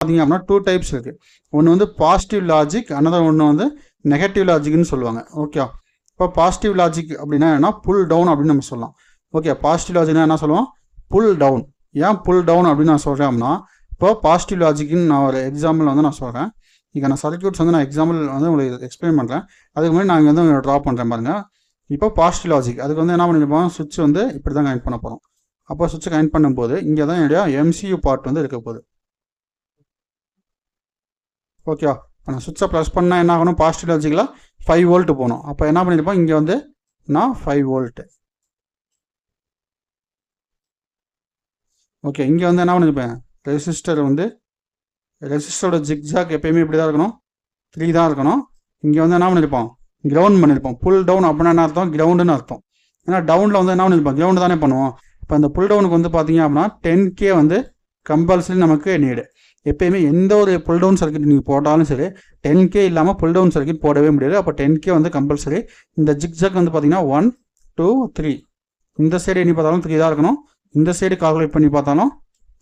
பார்த்தீங்க அப்படின்னா 2 டைப்ஸ் இருக்குது. ஒன்று வந்து பாசிட்டிவ் லாஜிக், அனதர் ஒன்று வந்து நெகட்டிவ் லாஜிக்னு சொல்லுவாங்க. ஓகே, இப்போ பாசிட்டிவ் லாஜிக் அப்படின்னா என்ன, புல் டவுன் அப்படின்னு நம்ம சொல்லலாம். ஓகே, பாசிட்டிவ் லாஜிக்னா என்ன சொல்லுவோம், புல் டவுன். ஏன் புல் டவுன் அப்படின்னு நான் சொல்கிறேன் அப்படின்னா, இப்போ பாசிட்டிவ் லாஜிக்னு நான் ஒரு எக்ஸாம்பிள் வந்து நான் சொல்கிறேன். இங்கே நான் சர்க்யூட்ஸ் வந்து நான் எக்ஸாம்பிள் வந்து உங்களுக்கு எக்ஸ்பிளைன் பண்ணுறேன். அதுக்கு முன்னாடி நான் இங்கே வந்து ட்ரா பண்ணுறேன் பாருங்கள். இப்போ பாசிட்டிவ் லாஜிக் அதுக்கு வந்து என்ன பண்ணிருப்போம், சுவிட்ச் வந்து இப்படி தான் கனெக்ட் பண்ண போகிறோம். அப்போ சுவிட்சை கனெக்ட் பண்ணும்போது இங்கே தான் என்னுடைய MCU பார்ட் வந்து இருக்க போகுது. ஓகேவா, நான் சுவிட்சை ப்ளஸ் பண்ணால் என்ன ஆகணும், பாசிட்டிவ் லாஜிக்கில் 5 வோல்ட் போகணும். அப்போ என்ன பண்ணியிருப்போம், இங்கே வந்து நான் 5 வோல்ட்டு. ஓகே, இங்கே வந்து என்ன பண்ணியிருப்பேன், ரெசிஸ்டர் வந்து ரெசிஸ்டரோட ஜிக்ஜாக் எப்பயுமே இப்படி தான் இருக்கணும், 3 தான் இருக்கணும். இங்கே வந்து என்ன பண்ணியிருப்போம், கிரவுண்ட் பண்ணியிருப்போம். புல் டவுன் அப்படின்னா என்ன அர்த்தம், கிரவுண்டுன்னு அர்த்தம். ஏன்னா டவுனில் வந்து என்ன பண்ணியிருப்போம், கிரவுண்டு தானே பண்ணுவோம். இப்போ அந்த புல் டவுனுக்கு வந்து பார்த்தீங்க அப்படின்னா 10K வந்து கம்பல்சரி நமக்கு நீடு. எப்பயுமே எந்த ஒரு புல் டவுன் சர்க்கியூட் நீங்கள் போட்டாலும் சரி 10K இல்லாமல் புல் டவுன் சர்க்கியூட் போடவே முடியாது. அப்போ 10K வந்து கம்பல்சரி. இந்த ஜிக்ஜாக் வந்து பார்த்தீங்கன்னா 1 2 3, இந்த சைடு எண்ணி பார்த்தாலும் 3 தான் இருக்கணும், இந்த சைடு கால்குலேட் பண்ணி பார்த்தாலும்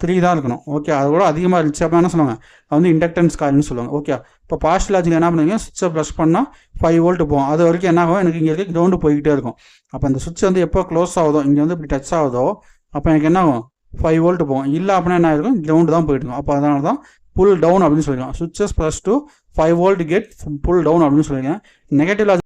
3 தான் இருக்கணும். ஓகே, அது கூட அதிகமாக இருந்துச்சு அப்படின்னா என்ன சொல்லுவாங்க, அது வந்து இண்டக்டன்ஸ் காயில்னு சொல்லுவாங்க. ஓகே, இப்போ பாசிட்டிவ் லாஜிக் என்ன பண்ணுவீங்க, சுவிட்சை ப்ளஸ் பண்ணால் 5 வோல்ட் போகும். அது வரைக்கும் என்ன ஆகும், எனக்கு இங்கே இருக்க கிரவுண்டு போய்கிட்டே இருக்கும். அப்போ அந்த சுவிட்ச் வந்து எப்போ க்ளோஸ் ஆகுதோ, இங்கே வந்து இப்படி டச் ஆகுதோ, அப்போ எனக்கு என்ன ஆகும், 5 வோல்ட் போகும். இல்லை அப்படின்னா என்ன ஆயிருக்கும், கிரவுண்டு தான் போயிட்டு இருக்கும். அப்போ அதனால தான் புல் டவுன் அப்படின்னு சொல்லிக்கலாம். சுவிட்சஸ் plus to 5 volt get pull down அப்படின்னு சொல்லியிருக்கேன். Negative logic